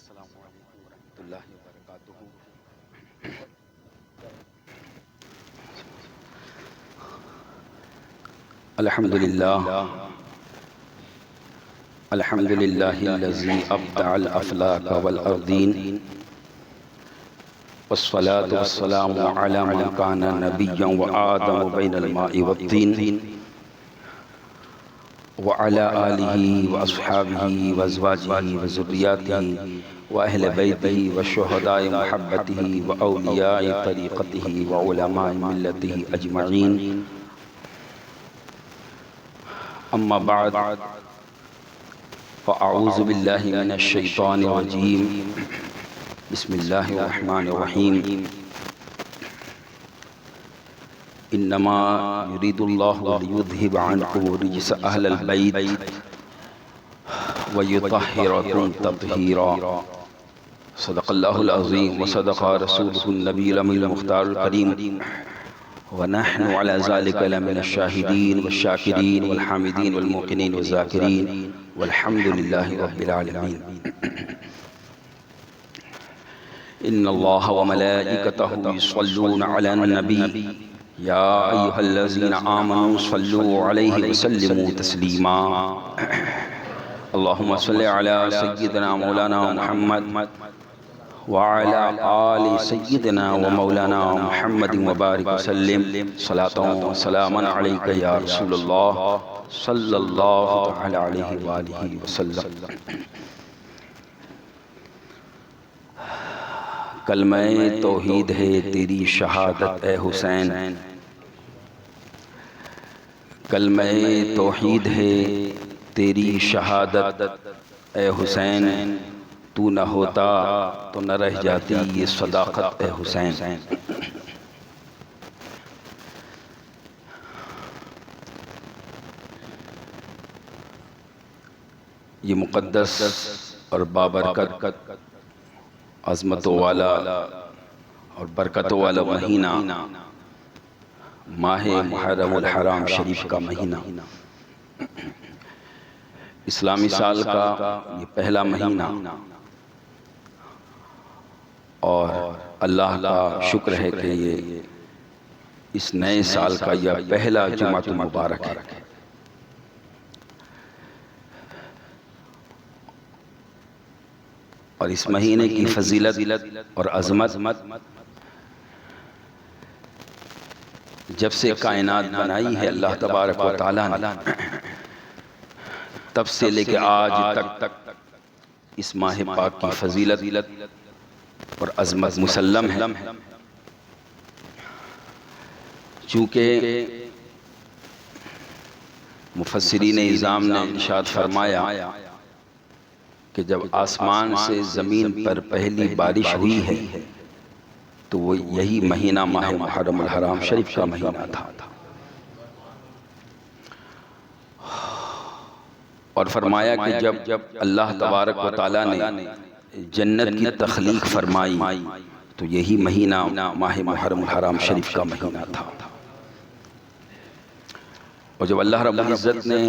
अस्सलामु अलैकुम वरहमतुल्लाहि वबरकातुहू। अल्हम्दुलिल्लाहिल्लज़ी अब्दअल अफ़लाक वल अर्दीन वस्सलातु वस्सलामु अला मन काना नबिय्यन व आदम बैनल माइ वत्तीन व अला आलिहि व अस्हाबिहि व अज़वाजिहि व ज़ुर्रिय्यातिहि व अहले बैतिहि व शुहदाए मुहब्बतिहि व औलियाए तरीक़तिहि व उलमाए मिल्लतिहि अजमईन। अम्मा बाद फ़अऊज़ु बिल्लाहि मिनश शैतानिर रजीम। बिस्मिल्लाहिर रहमानिर रहीम। इन्नमा युरीदुल्लाहु लियुज़हिब अन्कुम रिज्स अहलल बैत व युतहिरकुम तत्हीरा। सदक़ल्लाहुल अज़ीम व सदक़ रसूलुहुन नबियुल अमीनुल मुख़्तारुल करीम व नहनु अला ज़ालिका लमिनश शाहिदीन व शाकिरीन वल हामिदीन वल मुक़िनीन व ज़ाकिरीन वल्हम्दुलिल्लाहि रब्बिल आलमीन। इन्नल्लाह व मलाइकतहु युस्सल्लूना अलन नबी या अय्युहल्लज़ीना आमनू सल्लू अलैहि व सल्लिमू तस्लीमा। अल्लाहुम्मा सल्लि अला सय्यिदिना मौलाना मुहम्मद व अला आलि सय्यिदिना व मौलाना मुहम्मदिन व बारिक व सल्लिम सलातन व सलामन अलैका या रसूलल्लाह सल्लल्लाहु तआला अलैहि व आलिहि व सल्लम। कलमे तौहीद है तेरी शहादत ए हुसैन, कलमे तौहीद है तेरी शहादत ए हुसैन, तू न होता तो न रह जाती ये सदाकत ए हुसैन। ये मुक़द्दस और बाबरकत अज़मतों वाला और बरकतों वाला महीना माह मुहर्रमुल हराम शरीफ का महीना, इस्लामी साल का ये पहला महीना, और अल्लाह का शुक्र है कि ये इस नए साल का यह पहला जुमातुल मुबारक है। और इस महीने की फजीलत और अज़मत जब से कायनात बनाई है अल्लाह तबारक व तआला ने, तब से लेके आज तक इस माह पाक की फजीलत और अज़मत मुसल्लम है। चूँकि मुफस्सिरीन इज़ाम ने इरशाद फरमाया कि जब आसमान से ज़मीन पर पहली बारिश हुई है तो वो यही महीना माह मुहर्रमुल हराम शरीफ का महीना था। और फरमाया कि जब अल्लाह तबारक व तआला ने जन्नत की तख्लीक फरमाई तो यही महीना माह मुहर्रमुल हराम शरीफ का महीना था। और जब अल्लाह रब्बुल इज़्ज़त ने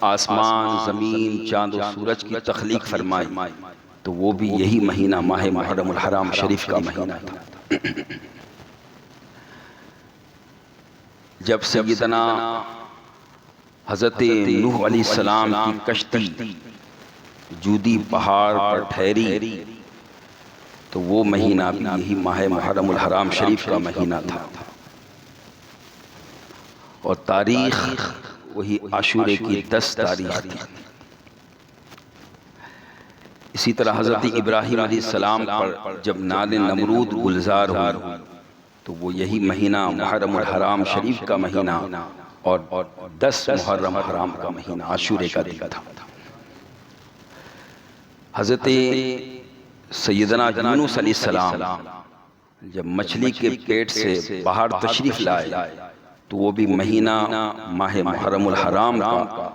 आसमान, ज़मीन, चाँद और सूरज की तख्लीक फरमाई तो वो भी यही महीना माह मुहर्रमुल हराम शरीफ का महीना था। जब सय्यदना हज़रत नूह अलैहिस्सलाम की कश्ती जूदी पहाड़ पर ठहरी तो वो महीना भी यही माह मुहर्रमुल हराम शरीफ का महीना था। और तारीख़ वही आशूरे की 10 तारीख़ थी। इसी तरह हज़रत इब्राहीम अलैहिस्सलाम पर जब नारे नमरूद गुलजार हुई तो वो यही महीना मुहर्रमुल हराम शरीफ का महीना और 10 मुहर्रम हराम का महीना आशूरे का दिन था। हज़रत सय्यदना यूनुस अलैहिस्सलाम जब मछली के पेट से बाहर तशरीफ़ लाए तो वो भी महीना माह मुहर्रमुल हराम का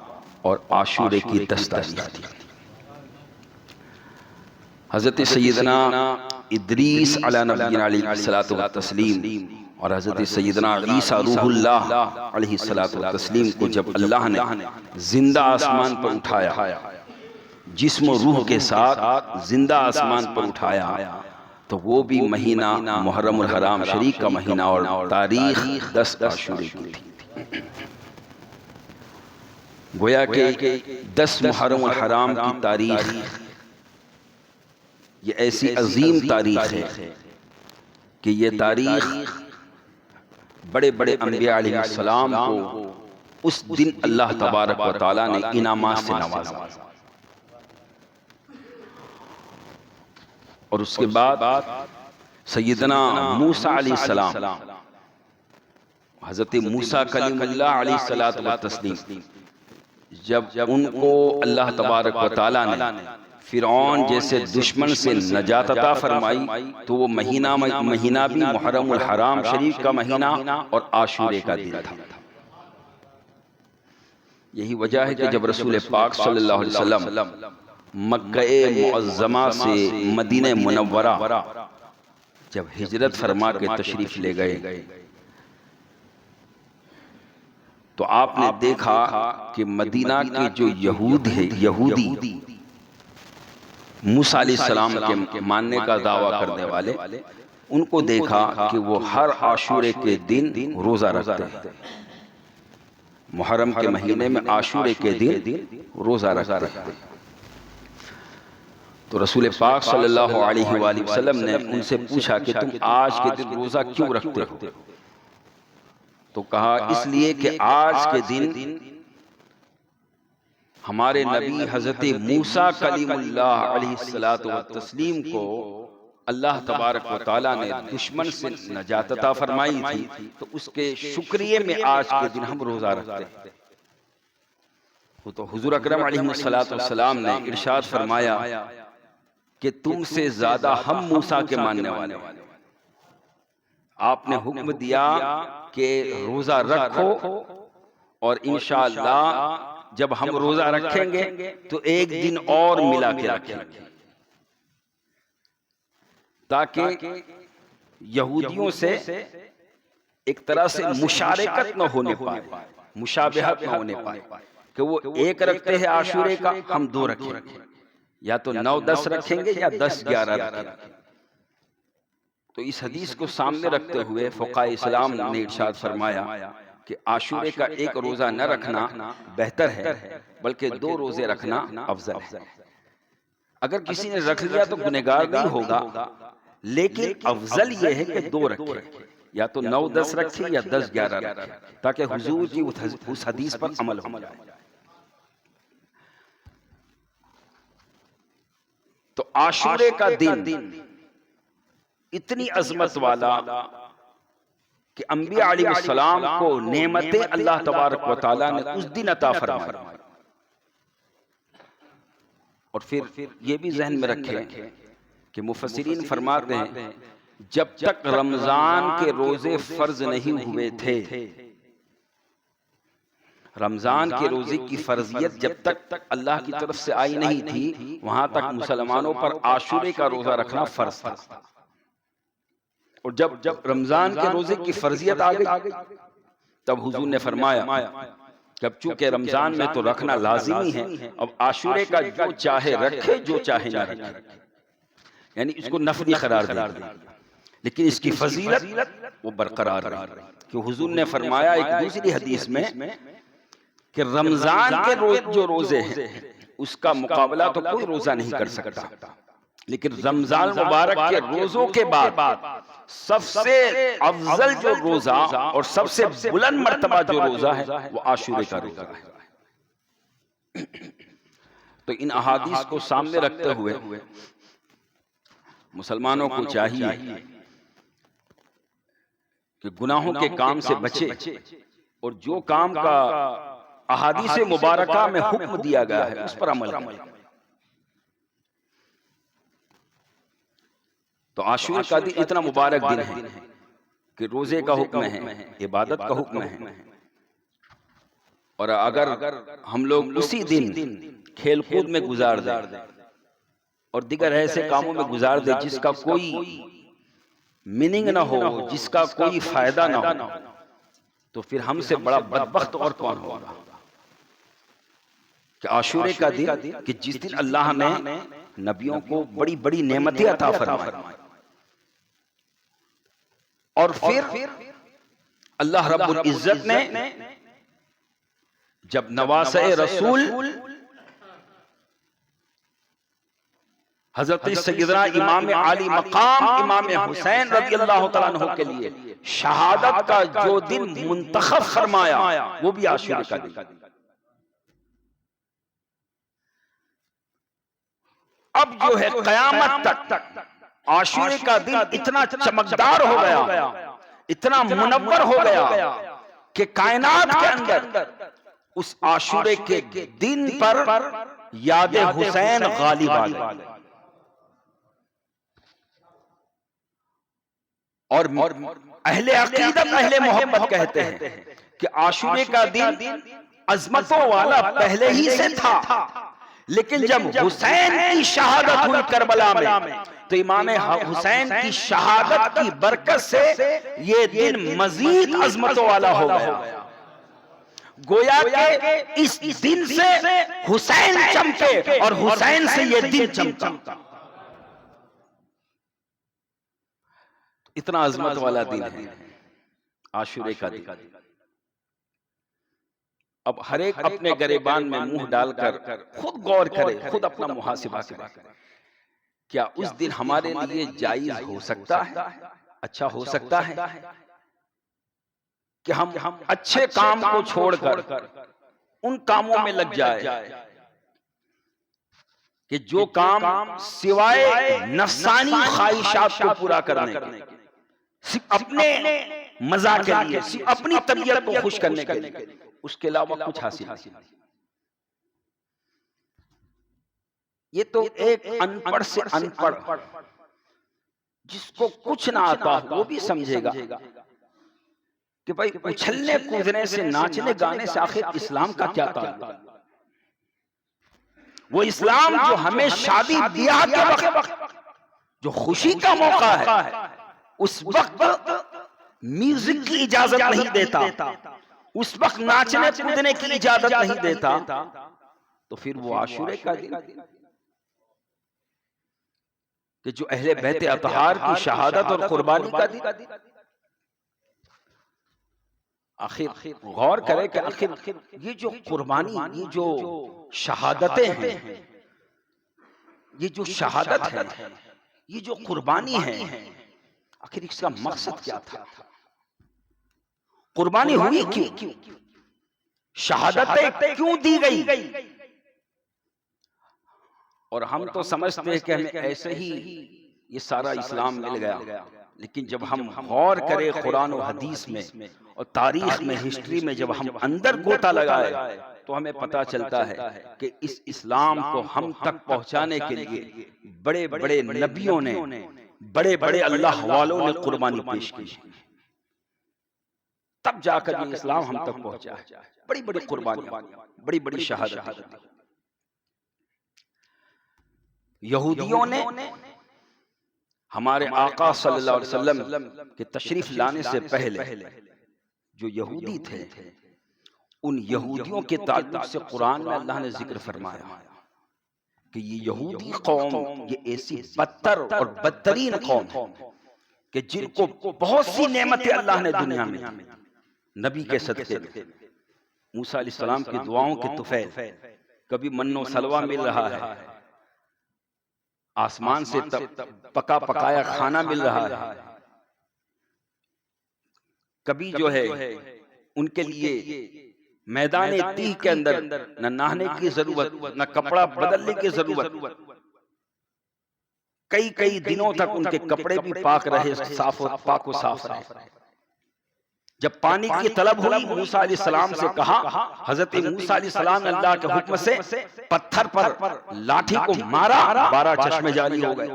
और आशूरे की 10 तारीख़ थी। हज़रत सय्यदना इद्रीस अला नबीना अलैहिस्सलातु व तस्लीम और हज़रत सय्यदना ईसा रूहुल्लाह अलैहिस्सलातु व तस्लीम को जब अल्लाह ने जिंदा आसमान पर उठाया जिस्म रूह के साथ जिंदा आसमान पर उठाया, तो वो भी महीना मुहर्रमुल हराम शरीफ का महीना और तारीख 10 आशूरे की थी। गोया के 10 मुहर्रमुल हराम की तारीख ये ऐसी अजीम तारीख है कि ये तारीख बड़े बड़े अंबिया अलैहिस्सलाम को उस दिन अल्लाह तबारक व तआला ने इनामात से नवाजा। और उसके बाद सैयदना मूसा अलैहिस्सलाम, हजरत मूसा कलीमुल्लाह अलैहिस्सलातु व तस्लीम, जब उनको अल्लाह तबारक व तआला ने फिरौन जैसे दुश्मन से नजात अता फरमाई, तो वो महीना भी मुहर्रमुल हराम शरीफ का महीना और आशूरे का दिन था। यही वजह है कि जब रसूल पाक सल्लल्लाहु अलैहि वसल्लम मक्का मुअज्जमा से मदीना मुनव्वरा जब हिजरत फरमा के तशरीफ ले गए, तो आपने देखा कि मदीना के जो यहूदी मूसा अलैहिस्सलाम के मानने का दावा करने वाले, उनको देखा कि वो हर आशूरे के दिन रोजा रखते हैं। मुहर्रम के महीने में आशूरे के दिन रोजा रखते हैं। तो रसूल पाक सल्लल्लाहु अलैहि वसल्लम ने उनसे पूछा कि तुम आज के दिन रोजा क्यों रखते हो? तो कहा इसलिए कि आज के दिन हमारे नबी हजरत मूसा कलीमुल्लाह अलैहिस्सलातु व तस्लीम को अल्लाह तबारक व तआला ने दुश्मन से नजात अता फरमाई थी, तो उसके शुक्रिये में आज के दिन हम रोजा रखते हैं। वो तो हुजूर अकरम अलैहिस्सलातु वस्सलाम ने इरशाद फरमाया कि तुमसे ज्यादा हम मूसा के मानने वाले। आपने हुक्म दिया कि रोजा रखो, और इंशाअल्लाह जब हम रोजा रखेंगे तो एक दिन और मिला के रखेंगे, ताकि यहूदियों से एक तरह से मुशारकत न होने पाए, मुशाबहत न होने पाए कि वो एक रखते हैं आशूरे का, हम 2 रखेंगे, या तो 9-10 रखेंगे या 10-11 रखेंगे। तो इस हदीस को सामने रखते हुए फुक़हा इस्लाम ने इरशाद फरमाया कि आशूरे का एक रोजा न रखना बेहतर है, बल्कि 2 रोजे रखना अफजल है। अगर किसी ने रख लिया तो गुनहगार नहीं होगा, लेकिन अफजल यह है कि 2 रखे, या तो 9-10 रखे या 10-11 रखे, ताकि हुजूर की उस हदीस पर अमल हो जाए। तो आशूरे का दिन इतनी अजमत वाला कि अंबिया अलैहिस्सलाम को नेमतें अल्लाह तबारक व तआला ने उस दिन अता फरमाई। और फिर ये भी जहन में रखें कि मुफस्सिरीन फरमाते हैं, जब तक रमजान के रोजे फर्ज नहीं हुए थे, रमजान के रोजे की फर्जियत जब तक अल्लाह की तरफ से आई नहीं थी, वहां तक मुसलमानों पर आशूरे का रोजा रखना फर्ज था। और जब रमजान के रोजे की फर्जियत आ गई, तब हुजूर ने फरमाया कि अब चूंकि रमजान में तो रखना लाजिमी है, अब आशूरे का जो चाहे रखे, जो चाहे ना रखे, यानी इसको नफली करार दे, लेकिन इसकी फजीलत वो बरकरार रही। कि हुजूर ने फरमाया एक दूसरी हदीस में कि रमजान के जो रोजे हैं उसका मुकाबला तो कोई रोजा नहीं कर सकता, लेकिन रमजान मुबारक के रोजों के बाद सबसे अफजल जो रोजा और सबसे बुलंद मर्तबा जो रोजा है वो आशूरे का रोजा है। तो इन अहादीस को सामने रखते हुए मुसलमानों को चाहिए कि गुनाहों के काम से बचे, और जो काम का अहादीस मुबारका में हुक्म दिया गया है उस पर अमल करें। तो आशूरा का दिन इतना मुबारक दिन है कि रोजे का हुक्म है, इबादत का हुक्म है, और अगर हम लोग उसी दिन खेल कूद में गुजार दें और दिगर ऐसे कामों में गुजार दें जिसका कोई मीनिंग ना हो, जिसका कोई फायदा ना हो, तो फिर हमसे बड़ा बदबख्त और कौन होगा। कि आशूरे का दिन कि जिस दिन अल्लाह ने नबियों को बड़ी बड़ी नेमतें अता फरमाई और फिर अल्लाह रब्बुल इज्जत ने जब नवासे रसूल हजरत सैयदना इमाम आली मकाम इमाम हुसैन रज़ी अल्लाह तआला अन्हु के लिए शहादत का जो दिन मुंतखब फरमाया वो भी आशूरे का दिन। अब जो है कयामत तक आशूरे का दिन इतना चमकदार हो गया, इतना मुनव्वर हो गया कि कायनात के अंदर उस आशूरे के दिन पर याद हुसैन गालिब आ गई। और अहले अकीदत अहले मोहब्बत कहते हैं कि आशूरे का दिन अजमतों वाला पहले ही से था, लेकिन जब हुसैन की शहादत हुई करबला में तो इमाम हुसैन की शहादत की बरकत से ये दिन मजीद अजमतों वाला हो गया। गोया के इस दिन से हुसैन चमके और हुसैन से ये दिन चमका। इतना अजमत वाला दिन है आशूरे का दिन। अब हर एक अपने गरेबान में मुंह डालकर खुद गौर करे, खुद अपना मुहासिबा करे। क्या उस दिन हमारे लिए जायज हो सकता है, अच्छा हो सकता है कि हम अच्छे काम को छोड़कर उन कामों में लग जाए कि जो काम सिवाय नफ्सानी ख्वाहिशात को पूरा करने के, सिर्फ अपने मजा के लिए, सिर्फ अपनी तबीयत को खुश करने के लिए, उसके अलावा कुछ हासिल नहीं। ये तो एक अनपढ़ से अनपढ़ जिसको कुछ ना आता वो भी समझेगा कि भाई उछलने कूदने से, नाचने गाने से आखिर इस्लाम का क्या ताल्लुक। वो इस्लाम जो हमें शादी ब्याह के वक्त जो खुशी का मौका है उस वक्त म्यूजिक की इजाजत नहीं देता, उस वक्त नाचने कूदने की इजाजत नहीं देता, तो फिर वो आशूरे का दिन कि जो अहले बैत अतहार की शहादत और कुर्बानी का दिन। आखिर गौर करे कि आखिर ये जो कुर्बानी, ये जो शहादतें हैं, ये जो शहादत है, ये जो कुर्बानी है, आखिर इसका मकसद क्या था? कुर्बानी हुई क्यों? शहादतें क्यों दी गई? और हम तो समझते हैं कि हमें ऐसे ही ये सारा इस्लाम मिल गया, लेकिन जब हम गौर करें कुरान और हदीस में और तारीख में, हिस्ट्री में, जब हम अंदर गोता लगाए तो हमें पता चलता है कि इस इस्लाम को हम तक पहुंचाने के लिए बड़े बड़े नबियों ने, बड़े बड़े अल्लाह वालों ने कुर्बानी पेश की, तब जाकर ये इस्लाम हम तक पहुंचा है। बड़ी बड़ी कुर्बानियां, बड़ी बड़ी शहादत। यहूदियों ने हमारे आका सल्लल्लाहु अलैहि वसल्लम के तशरीफ लाने से पहले जो यहूदी थे, उन यहूदियों के ताल्लुक से कुरान में अल्लाह ने जिक्र फरमाया कि ये यहूदी कौम, ये ऐसी बदतर और बदतरीन कौम है कि जिनको बहुत सी नेमतें अल्लाह ने दुनिया में नबी के सदके मूसा अलैहिस्सलाम की दुआओं के तुफैल, कभी मन्नो सलवा मिल रहा है, आसमान से पका पकाया खाना मिल रहा है, कभी जो है उनके लिए मैदान तीह के अंदर न नहाने की जरूरत, न कपड़ा बदलने की जरूरत, कई कई दिनों तक उनके कपड़े भी पाक रहे, पाक साफ रहे। जब पानी की तलब हुई, मूसा अलैहिस्सलाम से कहा, हजरत मूसा अलैहिस्सलाम ने अल्लाह के हुक्म से पत्थर पर लाठी को मारा, 12 चश्मे जारी हो गए।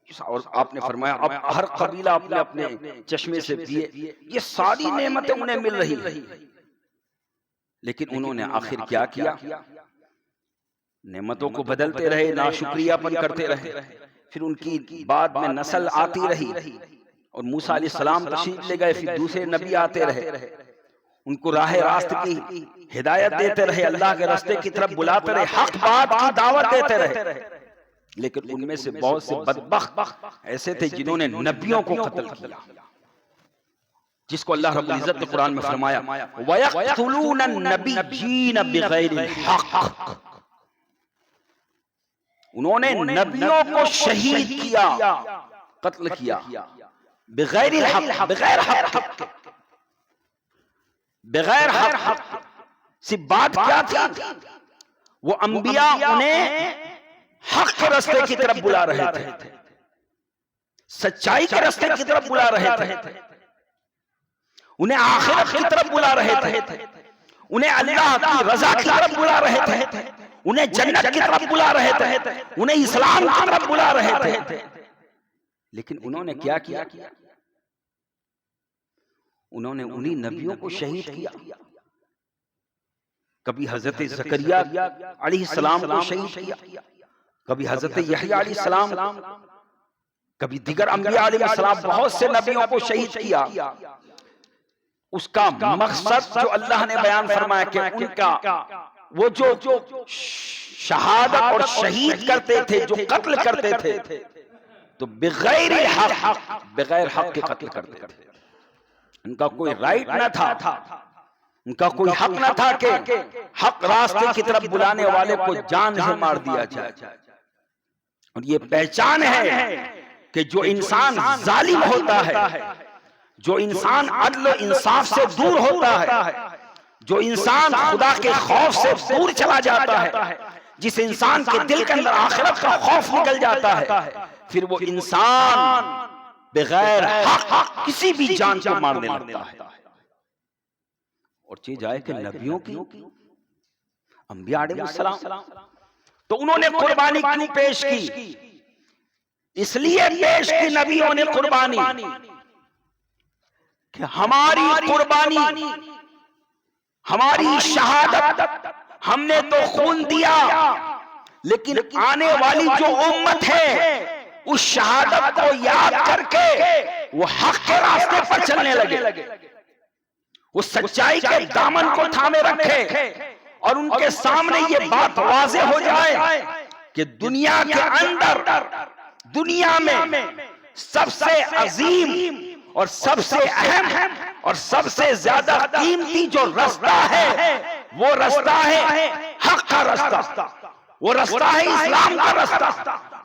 और आपने फरमाया अब हर कबीला अपने अपने चश्मे से पिए। ये सारी नेमतें उन्हें मिल रही, लेकिन उन्होंने आखिर क्या किया? नेमतों को बदलते रहे, नाशुक्रियापन करते रहे। फिर उनकी बाद में नस्ल आती रही और मूसा अलैहिस्सलाम तशरीफ ले गए, फिर दूसरे नबी आते रहे। उनको राह रास्त की हिदायत देते रहे, अल्लाह के रास्ते की तरफ बुलाते रहे, हक बात की दावत देते रहे। लेकिन उनमें से बहुत से बदबख्त ऐसे थे जिन्होंने नबियों को कत्ल किया, जिसको अल्लाह रब्बुल इज्जत ने कुरान में फरमाया वयक़्तुलून नबिय्यीन बिग़ैरिल हक़, उन्होंने नबियों को शहीद किया, कत्ल किया, बिग़ैरिल हक़, बगैर हक़, बगैर हक़। सिर्फ बात क्या थी, वो अंबिया उन्हें हक के रास्ते की तरफ बुला रहे थे, सच्चाई के रास्ते की तरफ बुला रहे थे, उन्हें आखिरत की तरफ बुला रहे थे, उन्हें अल्लाह की रजा की तरफ बुला रहे थे, उन्हें जन्नत की तरफ बुला रहे थे, उन्हें इस्लाम की तरफ बुला रहे थे। लेकिन उन्होंने क्या किया, उन्होंने उन्हीं नबियों को शहीद किया। कभी हजरत ज़करिया अलैहिस्सलाम को शहीद किया, कभी हजरत यहया अलैहिस्सलाम, कभी दीगर अंबिया अलैहिस्सलाम, बहुत से नबियों को शहीद किया। उसका मकसद जो अल्लाह ने बयान फरमाया कि उनका वो जो शहादत और शहीद करते थे, जो कत्ल करते थे, तो बगैर हक, बगैर हक के कत्ल करते थे। उनका कोई राइट न था, उनका कोई हक न था कि हक रास्ते की तरफ बुलाने वाले को जान से मार दिया जाए। और ये पहचान है कि जो इंसान जालिम होता है, जो इंसान अदल इंसाफ से दूर होता है, जो इंसान खुदा के खौफ से दूर चला जाता है, जिस इंसान के दिल के अंदर आखिरत का खौफ निकल जाता है, फिर वो इंसान बगैर हक किसी भी जान को मारने लगता है। और चीज आए कि नबियों की, अंबिया अलैहिस्सलाम, तो उन्होंने कुर्बानी क्यों पेश की? इसलिए पेश की नबियों ने कुर्बानी कि हमारी कुर्बानी, हमारी शहादत, हमने तो खून दिया, लेकिन आने वाली जो उम्मत है उस शहादत को याद करके वो हक के रास्ते पर चलने लगे, वो सच्चाई के दामन को थामे रखे, और उनके सामने ये बात वाज़ेह हो जाए कि दुनिया के अंदर, दुनिया में सबसे अजीम और सबसे अहम और सबसे ज्यादा कीमती जो रास्ता है, वो रास्ता है हक का रास्ता, वो रास्ता है इस्लाम का रास्ता,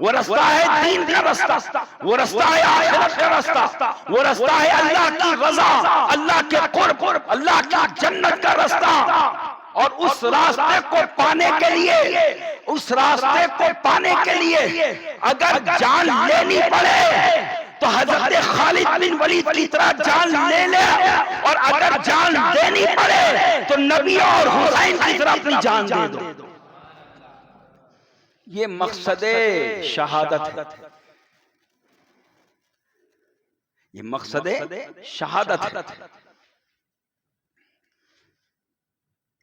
वो रास्ता है दीन का रास्ता, वो रास्ता है आखिरत का रास्ता, वो रास्ता है अल्लाह की रजा, अल्लाह के कुर्ब, अल्लाह की जन्नत का रास्ता। और उस रास्ते को पाने के लिए, उस रास्ते को पाने के लिए अगर जान लेनी पड़े तो हजरत खालिद बिन वलीद की तरह जान ले ले, और अगर जान देनी पड़े तो नबी और हुसैन की तरह अपनी जान दे दो। ये मकसदे शहादत है, ये मकसदे शहादत है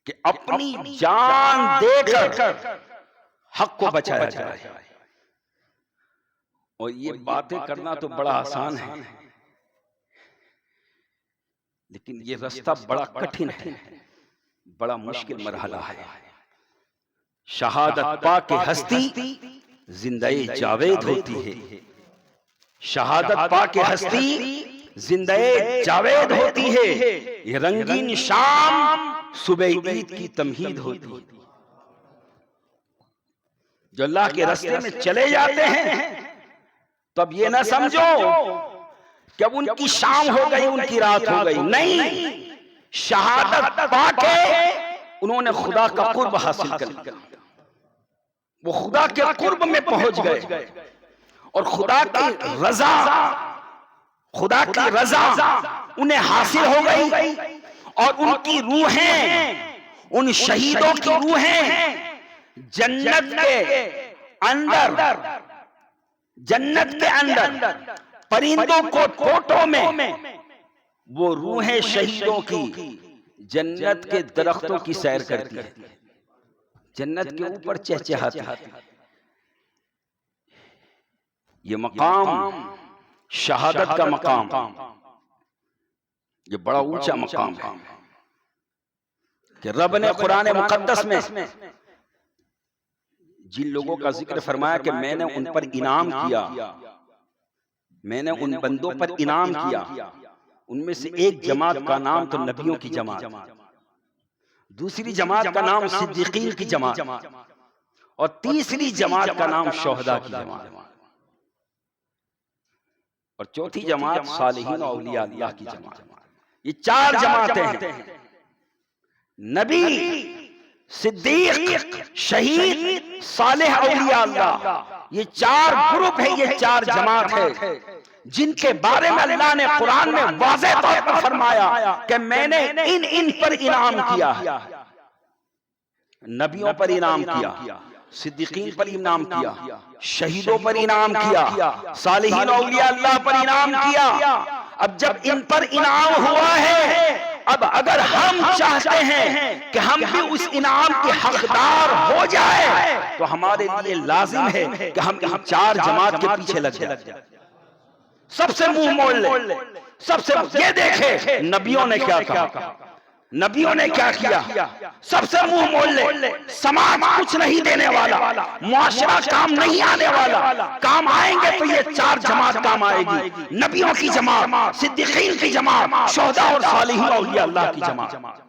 कि अपनी जान देकर हक को बचाया जाए। और ये बातें करना तो बड़ा आसान है, लेकिन ये रास्ता बड़ा कठिन है, बड़ा मुश्किल मरहला है। शहादत पा के हस्ती जिंदगी जावेद होती है, शहादत पा के हस्ती जिंदगी जावेद होती है। ये रंगीन शाम सुबह ईद की तमहीद होती है। जो अल्लाह के रास्ते में चले जाते हैं तब ये ना समझो कि अब उनकी शाम हो गई, उनकी रात हो गई, नहीं, शहादत पाके उन्होंने खुदा का कुर्ब हासिल कर लिया, वो खुदा के कुर्ब में पहुंच गए, और खुदा की रजा, खुदा की रजा उन्हें हासिल हो गई, और उनकी रूहें, उन शहीदों की रूहें जन्नत के अंदर, जन्नत के अंदर परिंदों को टोटों में वो रूहें शहीदों की जन्नत के दरख्तों की सैर करती है, जन्नत के ऊपर चहचहाती है। ये मकाम शहादत का मकाम, ये बड़ा ऊंचा मकाम है। कि रब ने कुरान मुकद्दस में जिन लोगों का जिक्र फरमाया कि मैंने उन पर इनाम किया, मैंने उन बंदों पर इनाम किया, उनमें से एक जमात का नाम तो नबियों की जमात, दूसरी जमात का नाम सिद्दीकीन की जमात, और तीसरी जमात का नाम शोहदा की जमात, और चौथी जमात सालिहीन और औलिया अल्लाह की जमात। ये चार जमातें हैं। नबी, सिद्दीक, शहीद, सालेह, औलिया अल्लाह, ये चार ग्रुप है, ये चार जमात है जिनके बारे में अल्लाह ने कुरान में वाज़ेह तौर पर फरमाया कि मैंने इन पर इनाम किया है। नबियों पर इनाम किया, सिद्दीकीन पर इनाम किया, शहीदों पर इनाम किया, सालिहीन औलिया अल्लाह पर इनाम किया। अब जब इन पर इनाम हुआ है, अब अगर हम चाहते हैं कि हम भी उस इनाम के हकदार हो जाए तो हमारे लिए लाजिम है कि हम इन चार जमात के पीछे लग जाए, सबसे मुंह मोड़ ले, सबसे ये देखे नबियों ने क्या कहा, नबियों ने क्या किया, सबसे मुंह मोड़ ले। समाज कुछ नहीं देने वाला, मुआशरा काम नहीं आने वाला, काम आएंगे तो ये चार जमात काम आएगी, नबियों की जमात, सिद्दीकीन की जमात, शोहदा और सालिहीन औलिया अल्लाह की जमात।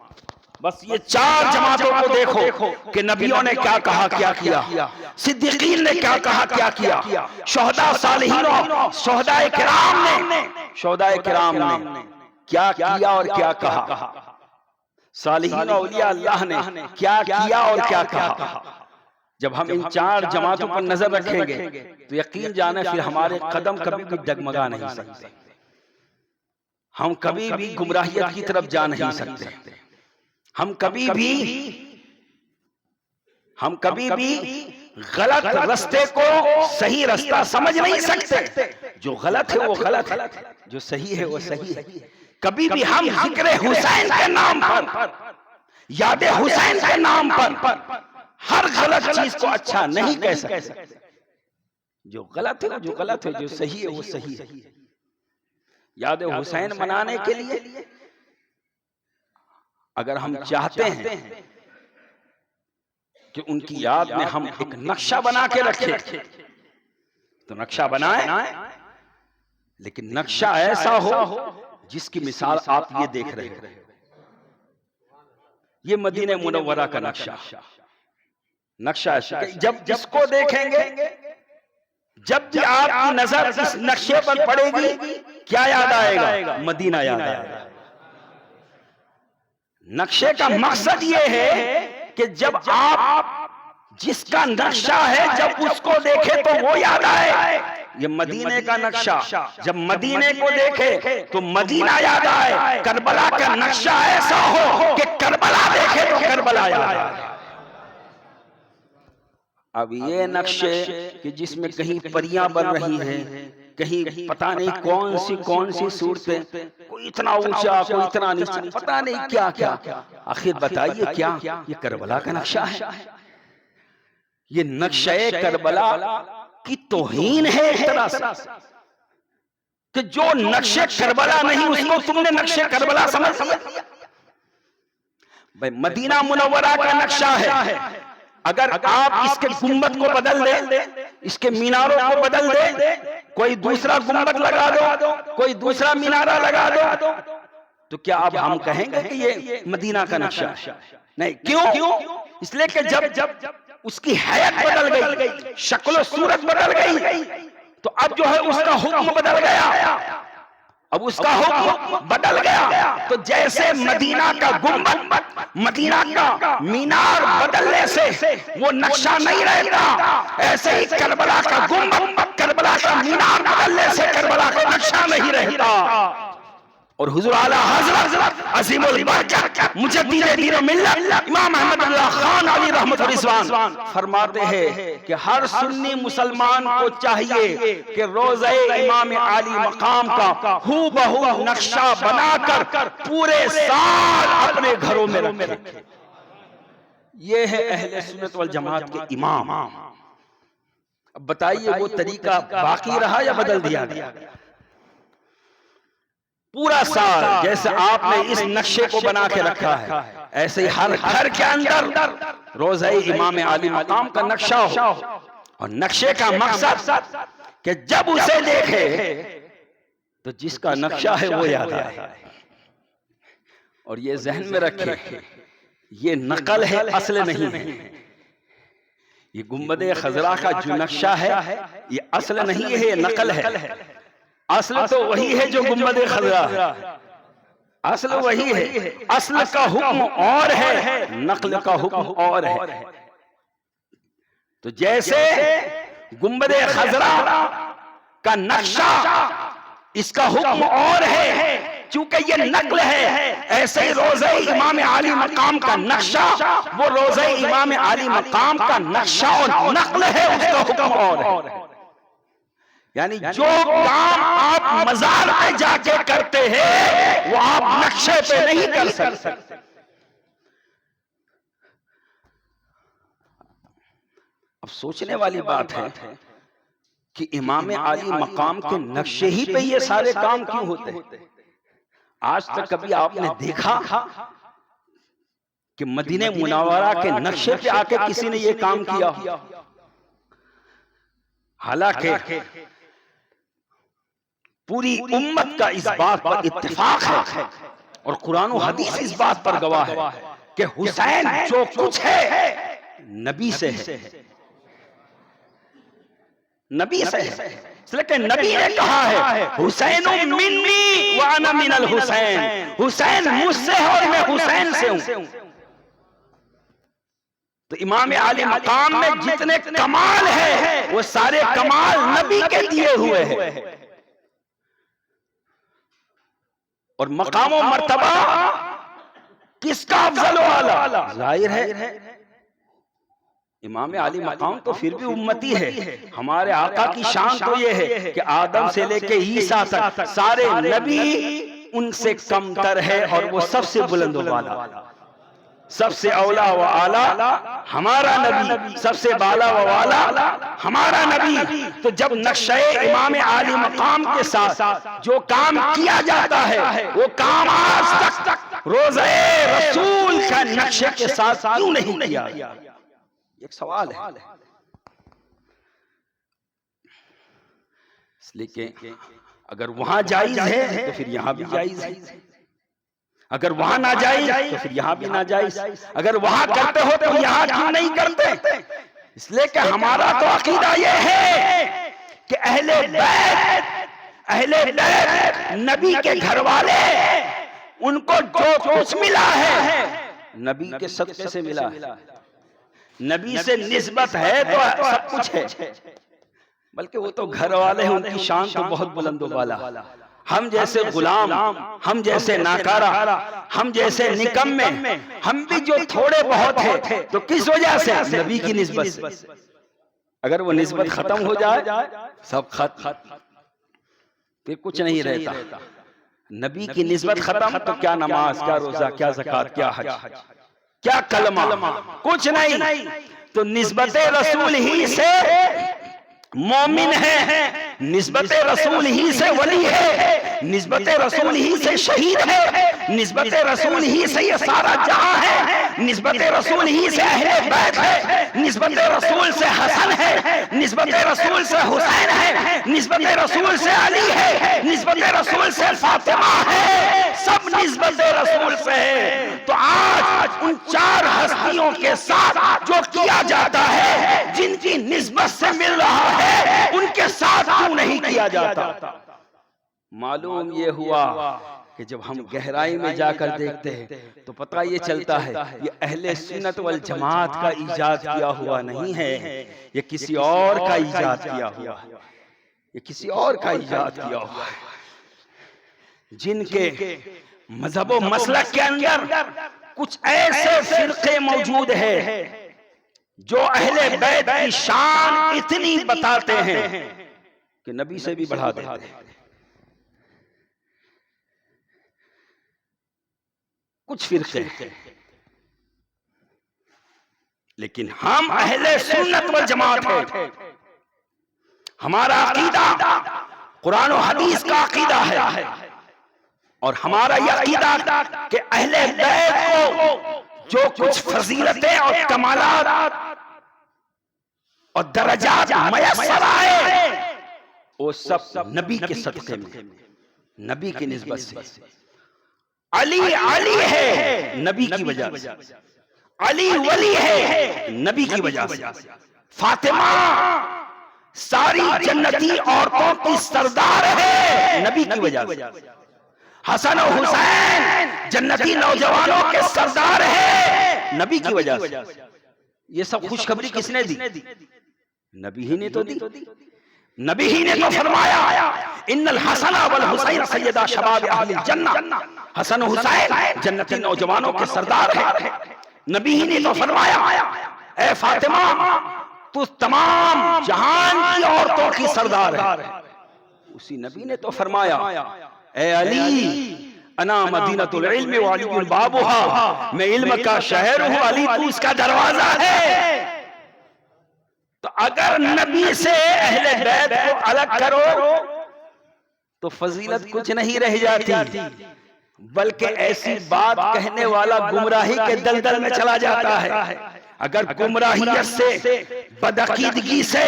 बस ये चार जमातों को देखो कि नबियों ने क्या कहा, क्या किया, सिद्दीकीन ने क्या कहा, क्या किया, शोहदा सालिहीन, शोहदाए किराम ने क्या किया और क्या कहा, सालिहीन औलिया अल्लाह ने क्या किया और क्या कहा। जब हम इन चार जमातों पर नजर रखेंगे तो यकीन जाने फिर हमारे कदम कभी भी डगमगा नहीं सकते, हम कभी भी गुमराहियत की तरफ जा नहीं सकते, हम कभी भी गलत रास्ते को सही रास्ता समझ नहीं सकते। जो गलत है वो गलत है, जो सही है वो सही है। कभी भी हम जिक्र हुसैन के नाम पर, याद हुसैन के नाम पर हर गलत चीज को अच्छा नहीं कह सकते। जो गलत है जो गलत है, जो सही है वो सही है। याद हुसैन मनाने के लिए अगर हम चाहते हैं कि उनकी याद में हम एक नक्शा बना के रखें तो नक्शा बनाए, लेकिन नक्शा ऐसा हो जिसकी मिसाल आप ये देख रहे हो। ये मदीने मुनव्वरा का नक्शा है। जब जिसको देखेंगे, जब भी आपकी नजर इस नक्शे पर पड़ेगी, क्या याद आएगा? मदीना याद आएगा। नक्शे का मकसद ये है कि जब आप जिसका नक्शा है जब उसको देखे तो वो याद आए। ये मदीने का नक्शा, जब मदीने को देखे तो मदीना याद आए। करबला का नक्शा ऐसा हो कि करबला देखे तो करबला याद आए। अब ये नक्शे कि जिसमें कहीं परियां बन रही हैं, कहीं पता नहीं कौन सी सूरतें, कोई इतना ऊंचा कोई इतना नीचा, पता नहीं क्या क्या। आखिर बताइए क्या ये करबला का नक्शा है? ये नक्शे करबला की तौहीन है एक तरह से कि जो नक्शे करबला नहीं उसको तुमने नक्शे करबला समझ लिया। भाई मदीना मुनव्वरा का नक्शा है, अगर आप इसके गुंबद को बदल दे, इसके मीनारों को बदल दे, कोई दूसरा गुंबद लगा दो, कोई दूसरा मीनारा लगा दो, तो क्या अब हम कहेंगे कि ये मदीना का नक्शा? नहीं। क्यों? इसलिए कि जब उसकी हैयत बदल गई, शक्ल सूरत बदल गई, तो अब जो है उसका हुक्म बदल गया। अब उसका हुक्म बदल गया तो जैसे मदीना का गुंबद, मदीना का मीनार बदलने से वो नक्शा नहीं रहता, ऐसे ही करबला का गुंबद, करबला का मीनार बदलने से करबला का नक्शा नहीं रहता। और हुजूर आला हज़रत अज़ीमुल बरकत मुजद्दिद मिल्लत इमाम अहमद खान अली रहमतुल्लाह रिज़वान फरमाते हैं कि हर सुन्नी मुसलमान को चाहिए कि रोज़े इमाम आली मकाम का हूबहू नक्शा बनाकर पूरे साल अपने घरों में रखे। ये है अहले सुन्नत वल जमात के इमाम। अब बताइए वो तरीका बाकी रहा या बदल दिया गया? पूरा साल जैसे आपने इस नक्शे को बना के रखा है, ऐसे ही हर घर के अंदर रोज़ा इमाम आली मकाम का नक्शा हो, और नक्शे का मकसद कि जब उसे देखे तो जिसका नक्शा है वो याद आए। और ये जहन में रखे, ये नकल है, असल नहीं है। ये गुंबदे खजरा का जो नक्शा है ये असल नहीं है, ये नकल है। असल तो वही है जो गुंबदे खजरा है, असल वही है। असल का हुक्म और है, नकल का हुक्म और है। तो जैसे गुंबदे खजरा का नक्शा, इसका हुक्म और है चूंकि ये नकल है, ऐसे ही रोज़े इमाम आली मकाम का नक्शा वो रोज़े इमाम आली मकाम का नक्शा और नकल है, उसका हुक्म और है। यानी जो काम आप मज़ार पे जाके करते हैं वो आप नक्शे पे नहीं कर सकते। अब सोचने वाली बात है कि इमाम आली मकाम के नक्शे ही पे ये सारे काम क्यों होते हैं? आज तक कभी आपने देखा कि मदीने मुनव्वरा के नक्शे पे आके किसी ने ये काम किया? हालांकि पूरी उम्मत का इस बात पर इत्तेफाक है और कुरान और हदीस इस बात पर गवाह है कि हुसैन जो कुछ है नबी से है, नबी से है। लेकिन नबी ने कहा है हुसैन मिन्नी व अना मिनल हुसैन, हुसैन मुझसे है और मैं हुसैन से हूं। तो इमाम आली मकाम में जितने कमाल है वो सारे कमाल नबी के दिए हुए हैं। और मकाम और मर्तबा किसका अफजल वाला? जाहिर है इमाम आली मकाम तो फिर भी उम्मती है। हमारे आका की शान तो ये है कि आदम से लेके ईसा तक सारे नबी उनसे कमतर है और वो सबसे बुलंद वाला, सबसे औला व आला हमारा नबी, सबसे बाला व वाला हमारा नबी। तो जब नक्शे इमाम आली मकाम के साथ जो काम किया जाता है वो काम आज तक रोज़े रसूल का नक्शे के साथ क्यों नहीं किया? एक सवाल है। इसलिए कि अगर वहां जायज है तो फिर यहां भी जायज है, अगर वहां ना जायज तो फिर यहां भी ना जायज। अगर वहां करते हो तो यहां क्यों नहीं करते? इसलिए कि हमारा तो अकीदा ये है कि अहले बैत नबी के घर वाले, उनको जो कुछ मिला है नबी के सदक़े से मिला है। नबी से निस्बत है तो सब कुछ है, बल्कि वो तो घर वाले हैं, उनकी शान तो बहुत बुलंद वाला। हम जैसे गुलाम, हम जैसे नाकारा, हम जैसे निकम्मे, हम भी जो थोड़े बहुत है तो किस वजह से? नबी की निस्बत से। अगर वो निस्बत खत्म हो जाए सब खत्म, फिर कुछ नहीं रहता। नबी की निस्बत खत्म तो क्या नमाज, क्या रोजा, क्या ज़कात, क्या हज, क्या कलमा, कुछ नहीं। तो निस्बत रसूल ही से मोमिन है, निस्बत रसूल ही से वली है, निस्बत रसूल ही से शहीद है, निस्बत रसूल ही से ये सारा जहां है, निस्बत रसूल ही से अहले बैत है, निस्बत रसूल से हसन है, निस्बत रसूल से हुसैन है, निस्बत रसूल से अली है, निस्बत रसूल से फातिमा है, सब निस्बत रसूल से है। तो आज उन चार हस्तियों के साथ जो किया जाता है, जिनकी निस्बत से मिल रहा है, उनके साथ क्यों नहीं किया जाता? मालूम ये हुआ कि जब हम गहराई में जाकर देखते हैं तो पता ये चलता है ये अहले सुन्नत वल जमात का इजाद किया हुआ नहीं है, ये किसी और का इजाद किया हुआ है, ये किसी और का इजाद किया हुआ है। जिनके मजहब व मसलक के अंदर कुछ ऐसे फिरके मौजूद है जो अहले बैत की शान इतनी बताते हैं कि नबी से भी बढ़ा देते हैं। कुछ फिरके, लेकिन हम अहले सुन्नत वल जमात है। हमारा अकीदा कुरान और हदीस का अकीदा है और हमारा यह अकीदा कि अहले बैत को जो कुछ फजीलतें और कमालात और दर्जात मयस्सर आए वो सब नबी के सदक़े में, नबी की निस्बत से। अली अली है नबी की वजह से, अली वली है नबी की वजह से, फातिमा सारी जन्नती औरतों की सरदार है नबी की वजह से, हसन और हुसैन जन्नती नौजवानों के सरदार है नबी की वजह से। ये सब खुशखबरी किसने दी? नबी ही ने तो दी। नबी ही ने तो फरमाया इन्नल हसन वल हुसैन सैयदा शबाब अहलिल जन्नह, हसन हुसैन जन्नती नौजवानों के सरदार है। नबी ही ने तो फरमाया ए फातिमा तू तमाम जहान की औरतों की सरदार है। उसी नबी ने तो फरमाया ए अली अना मदीनतुल इल्म व अलीयुल बाबुहा, मैं इल्म का शहर हूं, अली तू इसका दरवाजा है। तो अगर नबी से अहले बैत को अलग करो तो फजीलत कुछ नहीं रह जाती, बल्कि ऐसी बात कहने वाला गुमराही के दलदल में चला जाता है। अगर गुमराहियत से, बदअकीदगी से,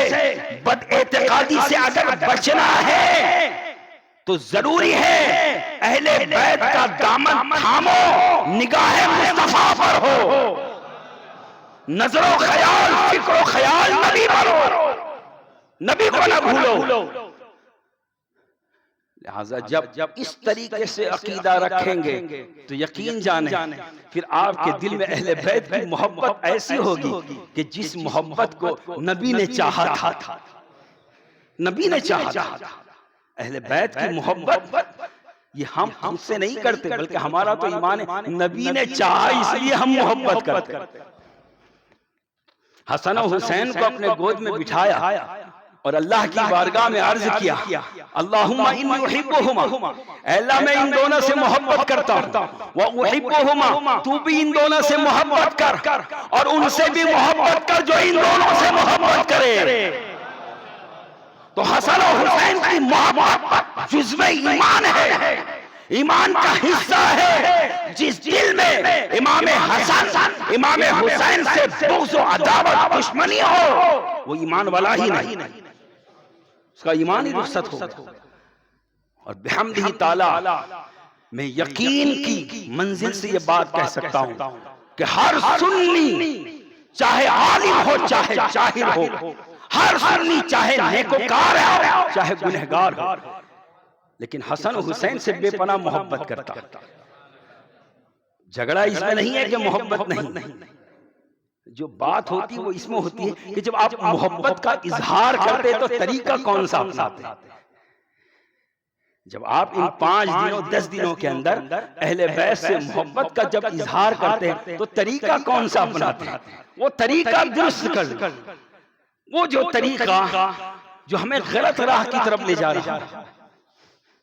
बदएतिकादी से अगर बचना है तो जरूरी है अहले बैत का दामन थामो, निगाहे मुस्तफा पर हो, नजरो ख्याल फिक्रो ख्याल नबी पर हो, नबी को न भूलो। लिहाजा जब इस तरीके से अकीदा रखेंगे तो यकीन जाने फिर आपके दिल में अहले बैत की मोहब्बत ऐसी होगी कि जिस मोहब्बत को नबी ने चाहा था, नबी ने चाहा था। अहले बैत की मोहब्बत ये हम हमसे नहीं करते, बल्कि हमारा तो ईमान है नबी ने चाहा इसलिए हम मोहब्बत करते। हसन और हुसैन को अपने गोद में बिठाया और अल्लाह की बारगाह में अर्ज किया अल्लाहुम्मा इन्नी उहिब्बुहुमा, अल्लाह मैं इन दोनों से मोहब्बत करता हूँ, व उहिब्बुहुमा तू भी इन दोनों से मोहब्बत कर और उनसे भी मोहब्बत कर जो इन दोनों से मोहब्बत करे। तो हसन और हुसैन की मोहब्बत जुज़्वे ईमान है, ईमान का हिस्सा है। जिस दिल में इमाम हसन इमाम हुसैन से बुग़्ज़ और अदावत दुश्मनी हो वो ईमान वाला ही नहीं, उसका ईमान ही रुखसत हो। और बिहम्दिही ताला मैं यकीन की मंजिल से ये बात कह सकता हूं कि हर सुन्नी चाहे आलिम हो चाहे जाहिल हो, हर सुन्नी चाहे नेकोकार हो चाहे गुनहगार हो, लेकिन हसन हुसैन से बेपनाह मोहब्बत करता। झगड़ा इसमें नहीं है कि मोहब्बत नहीं, जो बात होती है वो इसमें होती है कि जब आप मोहब्बत का इजहार करते तो तरीका कौन सा अपनाते। जब आप इन 5 दिनों 10 दिनों के अंदर अहले बैत से मोहब्बत का जब इजहार करते हैं तो तरीका कौन सा अपनाते हैं, वो तरीका दुरुस्त कर, वो जो तरीका जो हमें गलत राह की तरफ ले जा रहा है,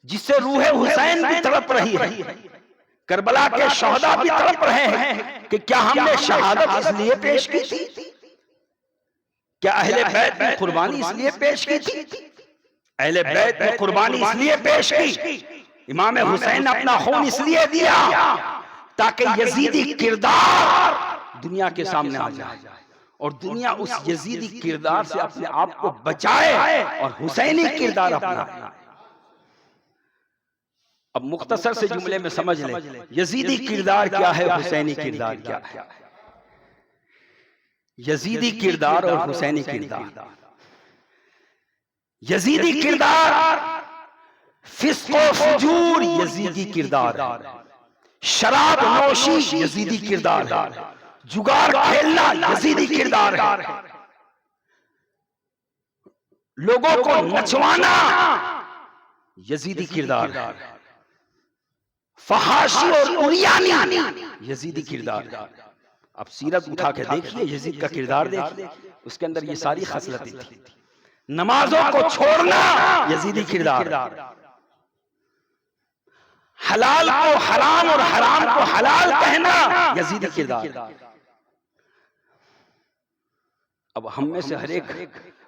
जिससे रूह हुसैन भी तड़प रही है, करबला के शहदा भी तड़प रहे हैं कि क्या हमने शहादत इसलिए पेश की थी, क्या अहले बैत में कुर्बानी इसलिए पेश की थी, अहले बैत में कुर्बानी इसलिए पेश की, इमाम हुसैन ने अपना खून इसलिए दिया ताकि यजीदी किरदार दुनिया के सामने आ जाए और दुनिया उस यजीदी किरदार से अपने आप को बचाए और हुसैनी किरदार अपनाए। अब मुख्तसर से जुमले में समझ ले, यजीदी किरदार क्या है, हुसैनी किरदार क्या है। यजीदी किरदार और हुसैनी किरदार। यजीदी किरदार फिस्को फुजूर यजीदी किरदार, शराब नोशी यजीदी किरदार, जुगार खेलना यजीदी किरदार है, लोगों को नचवाना यजीदी किरदार है, फहाशी और उरियानी यजीदी किरदार। अब सीरत उठा के देखिए, यजीद का किरदार देखिए, उसके अंदर ये सारी खसलतें थी। नमाजों को छोड़ना यजीदी किरदार, हलाल को हराम और हराम को हलाल कहना यजीदी किरदार। अब हम में से हर एक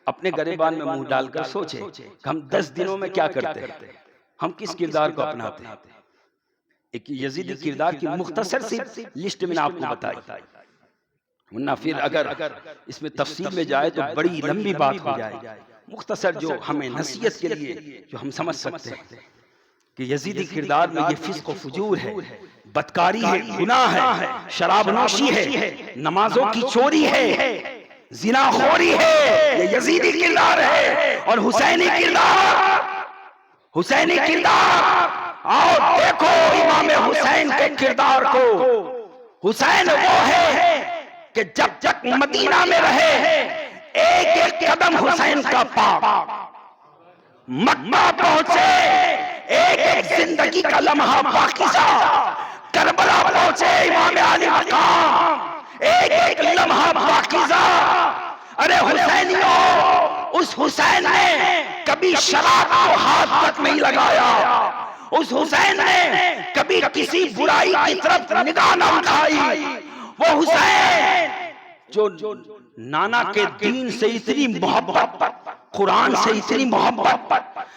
अपने गरेबान में मुंह डालकर सोचे कि हम 10 दिनों में क्या करते हैं, हम किस किरदार को अपनाते हैं। एक यजीदी किरदार की मुख्तसर सी लिस्ट मैंने आपको बताई, वरना फिर अगर इसमें तफसील में जाए तो बड़ी लंबी बात हो जाएगी। मुख्तसर जो हमें नसीहत के लिए जो हम समझ सकते हैं कि यजीदी किरदार में ये फिस्क व फुजूर है, बदकारी है, गुनाह है, शराबनोशी है, नमाजों की चोरी है, जिनाखोरी है, ये यजीदी किरदार है। और हुसैनी किरदार, हुसैनी किरदार, आओ देखो इमाम हुसैन के किरदार को। हुसैन वो है कि जब तक मदीना में रहे एक एक कदम हुसैन का पाक, मक्का पहुंचे एक एक जिंदगी का लम्हा पाकीज़ा, करबला पहुंचे इमाम आली मकाम एक एक लम्हा पाकीज़ा। अरे हुसैनियों, उस हुसैन ने कभी शराब को हाथ तक नहीं लगाया, उस हुसैन ने कभी किसी बुराई की तरफ निगाह न उठाई। वो हुसैन जो नाना के दीन से इतनी मोहब्बत, कुरान से इतनी मोहब्बत,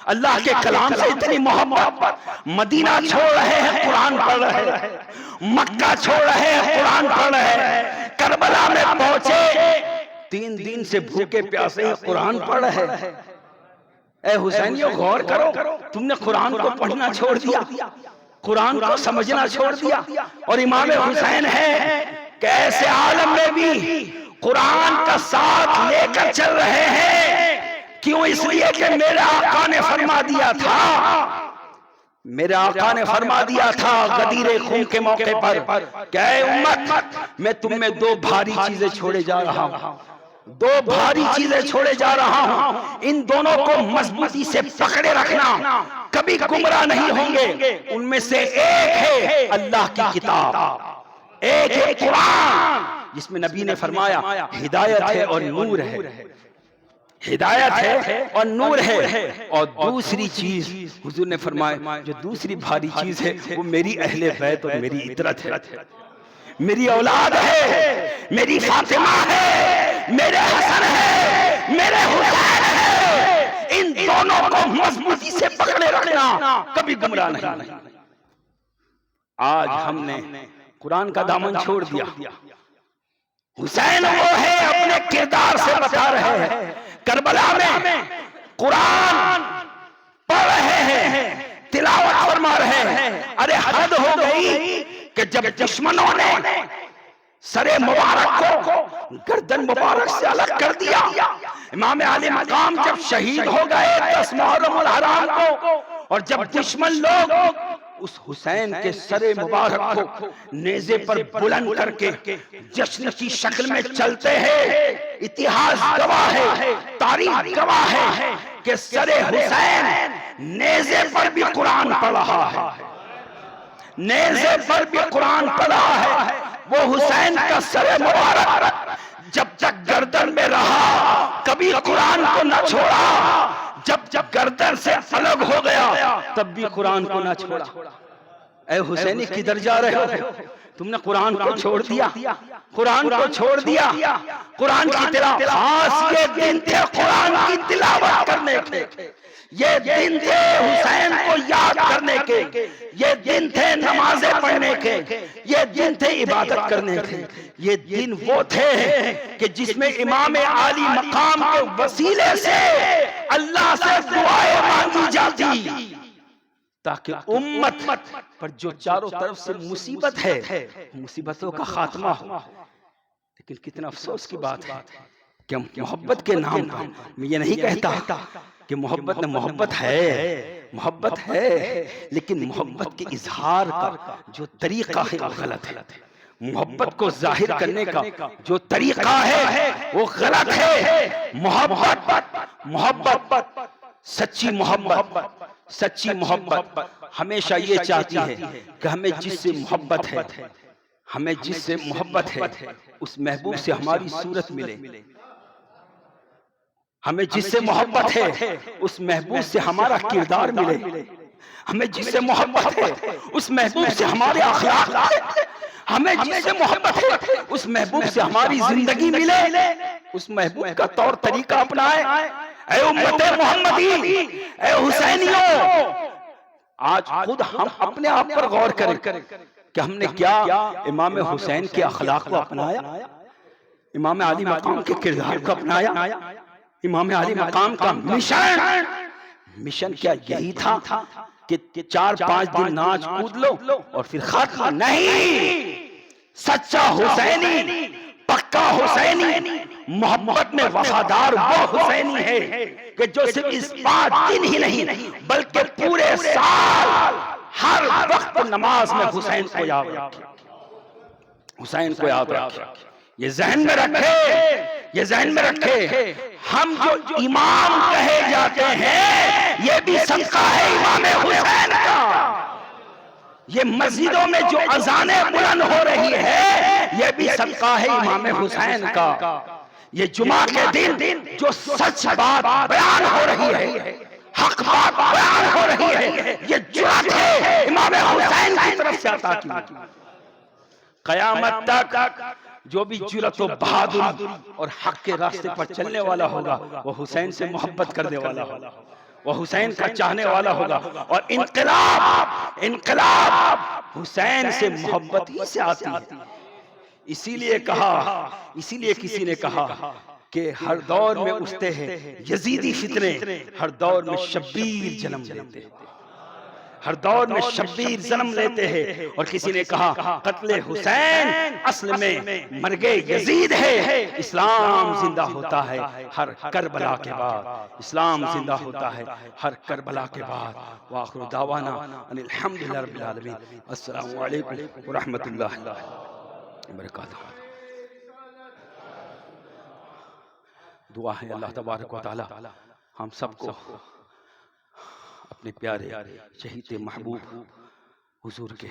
अल्लाह के कलाम से इतनी मोहब्बत, मदीना छोड़ रहे हैं कुरान पढ़ रहे हैं, मक्का छोड़ रहे हैं कुरान पढ़ रहे हैं, करबला में पहुंचे 3 दिन से भूखे प्यासे हैं कुरान पढ़ रहे हैं। ए हुसैनियों गौर करो, तुमने कुरान को पढ़ना छोड़ दिया, कुरान को समझना छोड़ दिया, और इमाम हुसैन है कि ऐसे आलम में भी कुरान का साथ लेकर चल रहे हैं। क्यों? इसलिए कि मेरे आका ने फरमा दिया था, मेरे आका ने फरमा दिया था गदीरे खून के मौके पर, क्या उम्मत मैं तुम में 2 भारी चीजें छोड़े जा रहा हूं, 2 भारी चीजें छोड़े जा रहा हूं, इन दोनों को मजबूती से पकड़े रखना, कभी गुमराह नहीं होंगे। उनमें से एक है अल्लाह की किताब, एक है कुरान, जिसमें नबी ने फरमाया हिदायत है और नूर है, हिदायत है और नूर है। और दूसरी चीज हुजूर ने फरमाया, जो दूसरी भारी चीज है वो मेरी अहले बैत और मेरी इतरत है, मेरी औलाद है, मेरी फातिमा है, मेरे हसन है, मेरे हुसैन है। इन दोनों को मजबूती से पकड़े रखना, कभी गुमराह नहीं। आज हमने कुरान का दामन छोड़ दिया। हुसैन वो है अपने किरदार से बता रहे हैं, करबला में कुरान पढ़ रहे हैं, तिलावत फरमा रहे हैं। अरे हद हो गई कि जब दुश्मनों ने सरे मुबारक को गर्दन मुबारक से अलग कर दिया, इमाम आले मकाम जब शहीद हो गए 10 मुहर्रम उल हराम को, और जब दुश्मन लोग उस हुसैन के सरे मुबारक को नेज़े पर बुलंद करके जश्न की शक्ल में चलते हैं, इतिहास गवाह है, तारीख गवाह है कि सरे हुसैन नेज़े पर भी कुरान पढ़ रहा है, नेज़े पर भी कुरान पढ़ रहा है। वो हुसैन का सरे मुबारक जब तक गर्दन में रहा कभी कुरान को न छोड़ा, जब गर्दन से अलग हो गया तब भी कुरान को न छोड़ा। ऐ हुसैनी किधर जा रहे हो? तुमने कुरान को छोड़ दिया, कुरान को छोड़ दिया, कुरान की तिलावत। खास ये दिन थे कुरान की तिलावत करने के, ये दिन थे हुसैन को याद करने के, ये दिन थे नमाजें पढ़ने के, ये दिन थे इबादत करने के। ये दिन वो थे कि जिसमें इमाम आली मकाम के वसीले से अल्लाह से दुआएं मांगी जाती, ताकि उम्मत पर जो चारों तरफ से मुसीबत है, मुसीबतों का खात्मा हो। लेकिन कितना अफसोस की बात है कि मोहब्बत के नाम पर, मैं ये नहीं कहता कि मोहब्बत न मोहब्बत है, मोहब्बत है, लेकिन मोहब्बत के इजहार का जो तरीका है वो गलत है। मोहब्बत को जाहिर करने का जो तरीका है वो गलत है। मोहब्बत सच्ची मोहब्बत, सच्ची मोहब्बत हमेशा ये चाहती है कि हमें जिससे मोहब्बत है, हमें जिससे मोहब्बत है उस महबूब से हमारी सूरत मिले, हमें जिससे मोहब्बत है उस महबूब से हमारा किरदार मिले, हमें जिससे मोहब्बत है उस महबूब से हमारे अखलाक, हमें जिससे मोहब्बत है उस महबूब से हमारी जिंदगी मिले, उस महबूब का तौर तरीका अपनाए। ऐ उम्मते मोहम्मदी, ऐ हुसैनियों, आज खुद हम अपने आप पर गौर करें कि हमने क्या इमाम हुसैन के अखलाक को अपनाया, इमाम अली मकाम के किरदार को अपनाया। इमाम अली मकाम का मिशन क्या यही था कि 4-5 दिन नाच कूद लो और फिर खत्म? नहीं, सच्चा हुसैनी, पक्का हुसैनी, मोहब्बत में वफादार वो हुसैनी है कि जो सिर्फ इस 5 दिन ही नहीं बल्कि पूरे साल हर वक्त नमाज में हुसैन को याद रखे, हुसैन को याद रखे। ये जहन में रखे, ये जहन में रखे। हम जो इमाम कहे जाते हैं ये भी सदका है इमाम हुसैन का। ये मस्जिदों में जो अजानें बुलंद हो रही है ये भी सदका है इमाम हुसैन का। ये जुमा के दिन जो सच बात बयान हो रही है, हक बात बयान हो रही है, ये जुर्रत है इमाम हुसैन की तरफ से अता की। कयामत तक जो भी जुर्रत और बहादुरी और हक के रास्ते पर चलने वाला होगा वो हुसैन से मोहब्बत करने वाला होगा, वो हुसैन का चाहने वाला होगा। और इनकलाब हुसैन से मोहब्बत ही से आती है। इसीलिए किसी ने कहा कि हर दौर में उठते हैं यजीदी फितने, हर दौर में शब्बीर जन्म लेते हैं, हर दौर में शब्बीर जन्म लेते हैं। और किसी ने कहा कत्ले हुसैन असल में मर्गे यजीद है, इस्लाम जिंदा होता है हर करबला के बाद, इस्लाम जिंदा होता है हर करबला के बाद। वाखिर दावाना अनिल हम्दुलिल्लाहि रब्बिल आलमीन। अस्सलामु अलैकुम व रहमतुल्लाहि व बरकातहू। दुआ है अल्लाह तबारक व तआला हम सबको अपने प्यारे शहीद महबूब हुजूर के